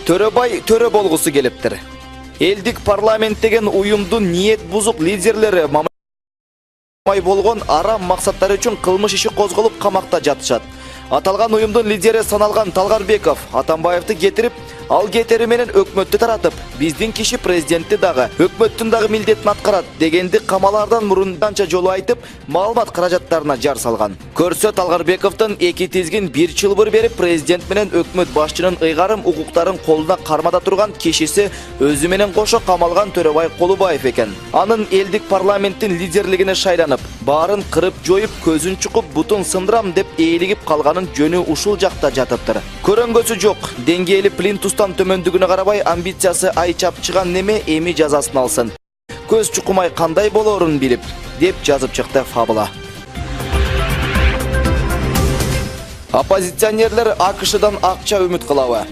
Төрөбай төрө болгусу келиптир. Элдик парламент деген уюмдун ниет бузук лидерлери мамай болгон арам максаттары үчүн кылмыш иши козголуп камакта жатышат. Аталган уюмдун лидери саналган Талгарбеков Атамбаевди кетирип, ал кетери менен өкмөттү таратып, биздин киши президентти дагы, өкмөттүн дагы милдетин аткарат дегенди камалардан мурун канча жолу айтып, маалымат каражаттарына жар салган. Көрсө Талгарбековдун эки тизгин бир чылбыр берип, президент менен өкмөт башчынын ыйгарым укуктарын колуна кармада турган кишиси өзү менен кошо камалган Төрөбай Колубаев экен. Анын элдик парламенттин лидерлигине шайланып, баарын кырып жоюп, көзүн чукуп, бутун сындырам деп ээлигип калганын жөнү ушул жакта жатыптыр. Көрөнгөсү жок, деңгээли плинтустан төмөндүгүнө карабай амбициясы ай чапчыган неме эми жазасын алсын. Көз чукумай кандай болорун билип, деп жазып чыкты Фабула. Оппозиционерлер АКШдан акча үмүт кылабы?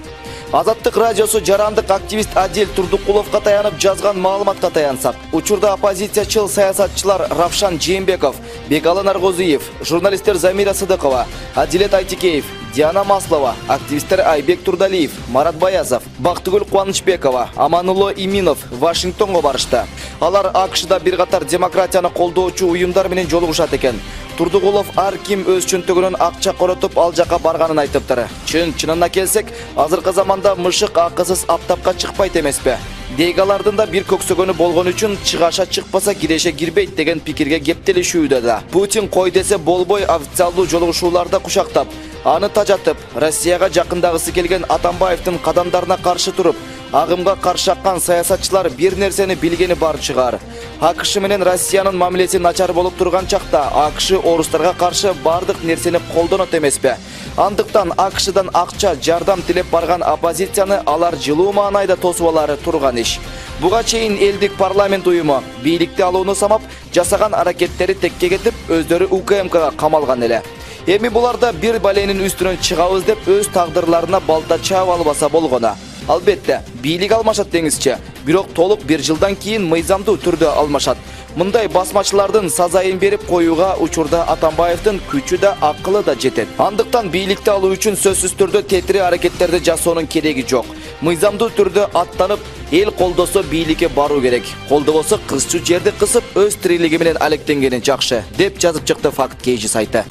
Азаттык радиосу жарандык активист Адил Турдукуловго таянып жазган маалыматка таянсак, учурда оппозициячыл саясатчылар Равшан Жээнбеков, Бекалы Наргозиев, журналисттер Замира Сыдыкова, Адилет Айтикеев, Диана Маслова, активисттер Айбек Турдалиев, Марат Баязов, Бактыгүл Кубанычбекова, Аманулло Иминов Вашингтонго барышты. Алар АКШда бир катар демократияны колдоочу уюмдар менен жолугушат экен. Турдукулов ар ким өз чөнтөгүнөн акча коротуп ал жака барганын айтыптыр. Чынына келсек, азыркы заманда мышык акысыз аптапка чыкпайт эмеспи? Дейгалардын да бир көксөгөнү болгон үчүн чыгаша чыкпаса киреше кирбейт деген пикирге кептелишүүдө да. Путин кой десе болбой официалдуу жолугушууларда кушактап, аны тажатып, Россияга жакындагысы келген Атамбаевдин кадамдарына каршы туруп, агымга каршы аккан саясатчылар бир нерсени билгени бар чыгар. АКШ менен Россиянын мамилеси начар болуп турган чакта АКШ орустарга каршы бардык нерсени колдонот эмеспи? Андыктан АКШдан акча жардам тилеп барган оппозицияны алар жылуу маанайда тосуп алары турган иш. Буга чейин элдик парламент уюму бийликти алууну самап, жасаган аракеттери текке кетип, өздөрү УКМКга камалган эле. Эми буларда бир баленин үстүнөн чыгабыз деп өз тагдырларына балта чаап албаса болгону. Албетте, бийлик алмашат деңизчи, бирок толук бир жылдан кийин мыйзамдуу түрдө алмашат. Мындай басмачылардын сазайын берип коюуга учурда Атамбаевдин күчү да акылы да жетет. Андыктан бийликти алуу үчүн сөзсүз түрдө тетири аракеттерди жасоонун кереги жок. Мыйзамдуу түрдө аттанып, эл колдосо бийликке баруу керек. Колдобосо кызчу жерди кысып, өз тирилиги менен алектенгени жакшы, деп жазып чыкты Факт Кейжи сайты.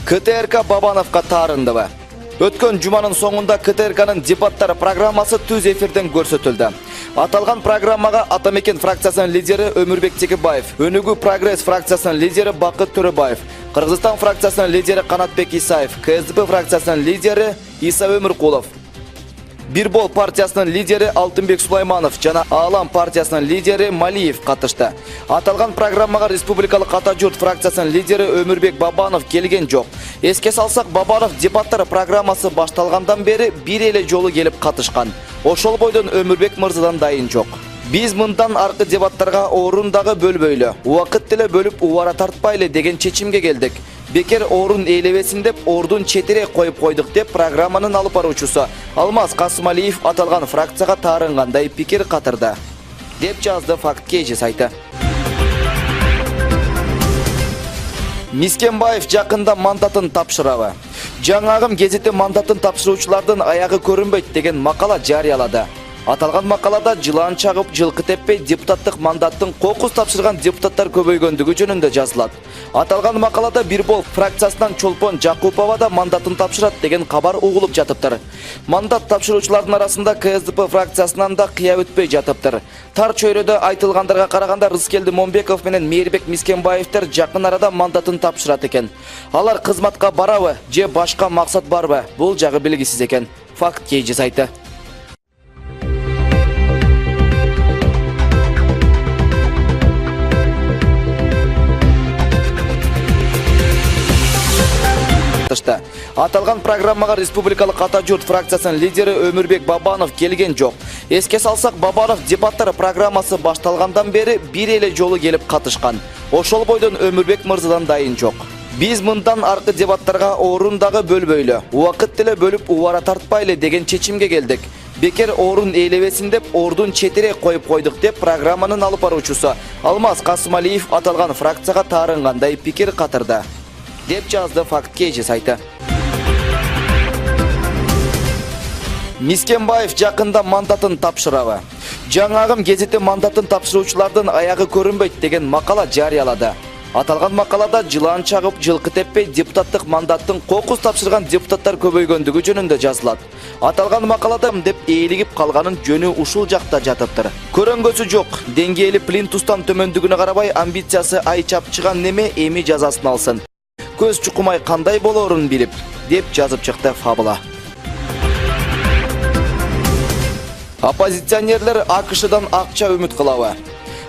КТРК Бабановго таарындыбы? Өткөн жуманын соңунда КТРКнын дебаттар программасы түз эфирден көрсөтүлдү. Аталган программага Атамекен фракциясынын лидери Өмүрбек Текебаев, Өнүгүү Прогресс фракциясынын лидери Бакыт Төрөбаев, Кыргызстан фракциясынын лидери Канатбек Исаев, КСДП фракциясынын лидери Иса Өмүркулов, Бирбол партиясынын лидери Алтынбек Сулайманов жана Аалам партиясынын лидери Малиев катышты. Аталган программага республикалык Ата журт фракциясынын лидери Өмүрбек Бабанов келген жок. Эске салсак, Бабанов дебаттар программасы башталгандан бери бир эле жолу келип катышкан. Ошол бойдон Өмүрбек мырзадан дайын жок. Биз мындан аркы дебаттарга орун дагы бөлбөйлү, убакыт деле бөлүп убара тартпайлы деген чечимге келдик. Бекер орун ээлебесин деп ордун четире коюп койдук деп программанын алып баруучусу Алмаз Касымалиев аталган фракцияга таарынгандай пикир катырды, деп жазды Факт Кейжи сайты. Мискенбаев жакында мандатын тапшырабы? Жаңагым гезити мандатын тапшыруучулардын аягы көрүнбөйт деген макала жарыялады. Аталган макалада жылан чагып, жылкы теппей депутаттык мандаттын кокус тапшырган депутаттар көбөйгөндүгү жөнүндө жазылат. Аталган макалада Бирбол фракциясынан Чолпон Жакупова да мандатын тапшырат деген кабар угулуп жатыптыр. Мандат тапшыруучулардын арасында КСДП фракциясынан да кыя өтпөй жатыптыр. Тар чөйрөдө айтылгандарга караганда Рыскелди Момбеков менен Мээрбек Мискенбаевтер жакын арада мандатын тапшырат экен. Алар кызматка барабы же башка максат барбы? Бул жагы белгисиз экен. Факт Кейжи сайты. Аталган программага республикалык Ата журт фракциясынын лидери Өмүрбек Бабанов келген жок. Эске салсак, Бабанов дебаттар программасы башталгандан бери бир эле жолу келип катышкан. Ошол бойдон Өмүрбек мырзадан дайын жок. Биз мындан аркы дебаттарга орун дагы бөлбөйлү, убакыт деле бөлүп убара тартпайлы деген чечимге келдик. Бекер орун ээлебесин деп ордун четире коюп койдук деп программанын алып баруучусу Алмаз Касымалиев аталган фракцияга таарынгандай пикир катырды, деп жазды Факт Кейжи сайты. Мискенбаев жакында мандатын тапшырабы? Жаңагым гезити мандатын тапшыруучулардын аягы көрүнбөйт деген макала жарыялады. Аталган макалада жылан чагып, жылкы теппей депутаттык мандаттын кокус тапшырган депутаттар көбөйгөндүгү жөнүндө жазылат. Аталган макалада деп ээлигип калганын жөнү ушул жакта жатыптыр. Көрөнгөсү жок, деңгээли плинтустан төмөндүгүнө карабай амбициясы ай чапчыган неме эми жазасын алсын. Көз чукумай кандай болорун билип, деп жазып чыкты Фабыла. Оппозиционерлер АКШдан акча үмүт кылабы?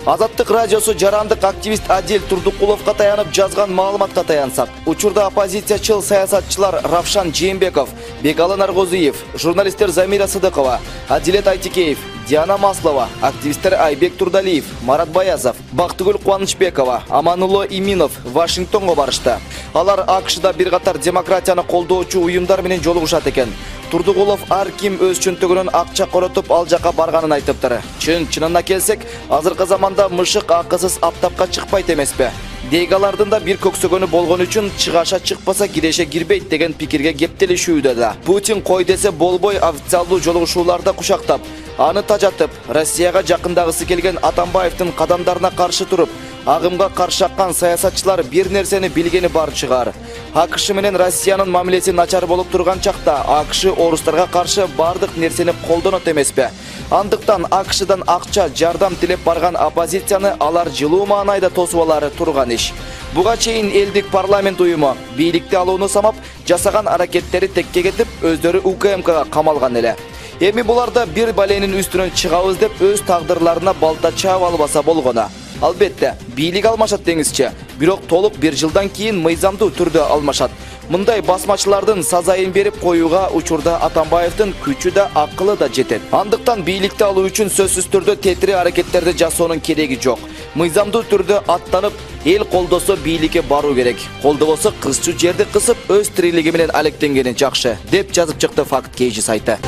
Азаттык радиосу жарандык активист Адил Турдукуловго таянып жазган маалыматка таянсак, учурда оппозициячыл саясатчылар Равшан Жээнбеков, Бекалы Наргозиев, журналисттер Замира Сыдыкова, Адилет Айтикеев, Диана Маслова, активисттер Айбек Турдалиев, Марат Баязов, Бактыгүл Кубанычбекова, Аманулло Иминов Вашингтонго барышты. Алар АКШда бир катар демократияны колдоочу уюмдар менен жолугушат экен. Турдукулов ар ким өз чөнтөгүнөн акча коротуп ал жака барганын айтыптыр. Чынына келсек, азыркы заманда мышык акысыз аптапка чыкпайт эмеспи? Дейгалардын да бир көксөгөнү болгон үчүн чыгаша чыкпаса киреше кирбейт деген пикирге кептелишүүдө да. Путин кой десе болбой официалдуу жолугушууларда кушактап, аны тажатып, Россияга жакындагысы келген Атамбаевдин кадамдарына каршы туруп, агымга каршы аккан саясатчылар бир нерсени билгени бар чыгар. АКШ менен Россиянын мамилеси начар болуп турган чакта АКШ орустарга каршы бардык нерсени колдонот эмеспи? Андыктан АКШдан акча жардам тилеп барган оппозицияны алар жылуу маанайда тосуп алары турган иш. Буга чейин элдик парламент уюму бийликти алууну самап, жасаган аракеттери текке кетип, өздөрү УКМКга камалган эле. Эми буларда бир баленин үстүнөн чыгабыз деп өз тагдырларына балта чаап албаса болгону. Албетте, бийлик алмашат деңизчи, бирок толук бир жылдан кийин мыйзамдуу түрдө алмашат. Мындай басмачылардын сазайын берип коюуга учурда Атамбаевдин күчү да акылы да жетет. Андыктан бийликти алуу үчүн сөзсүз түрдө тетири аракеттерди жасоонун кереги жок. Мыйзамдуу түрдө аттанып, эл колдосо бийликке баруу керек. Колдобосо кызчу жерди кысып, өз тирилиги менен алектенгени жакшы, деп жазып чыкты Факт Кейжи сайты.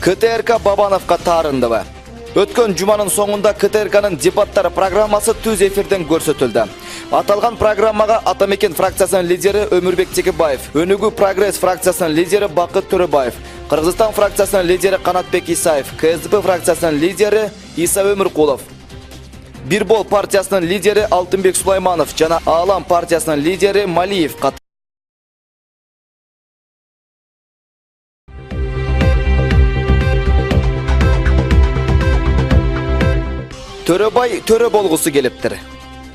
КТРК Бабановго таарындыбы? Өткөн жуманын соңунда КТРКнын дебаттар программасы түз эфирден көрсөтүлдү. Аталган программага Атамекен фракциясынын лидери Өмүрбек Текебаев, Өнүгүү Прогресс фракциясынын лидери Бакыт Төрөбаев, Кыргызстан фракциясынын лидери Канатбек Исаев, КСДП фракциясынын лидери Иса Өмүркулов, Бирбол партиясынын лидери Алтынбек Сулайманов жана Аалам партиясынын лидери Малиев катышты. Төрөбай төрө болгусу келиптир.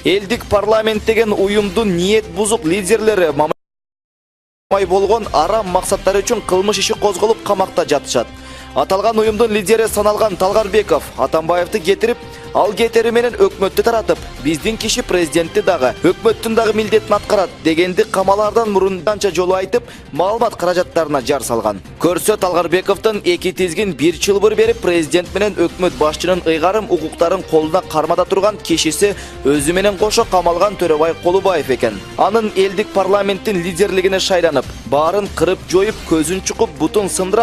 Элдик парламент деген уюмдун ниет бузук лидерлери мамай болгон арам максаттары үчүн кылмыш иши козголуп камакта жатышат. Аталган уюмдун лидери саналган Талгарбеков Атамбаевди кетирип, ал кетери менен өкмөттү таратып, биздин киши президентти дагы, өкмөттүн дагы милдетин аткарат дегенди камалардан мурун канча жолу айтып, маалымат каражаттарына жар салган. Көрсө Талгарбековдун эки тизгин бир чылбыр берип, президент менен өкмөт башчынын ыйгарым укуктарын колуна кармада турган кишиси өзү менен кошо камалган Төрөбай Колубаев экен. Анын элдик парламенттин лидерлигине шайланып, баарын кырып жоюп, көзүн чукуп, бутун сындырып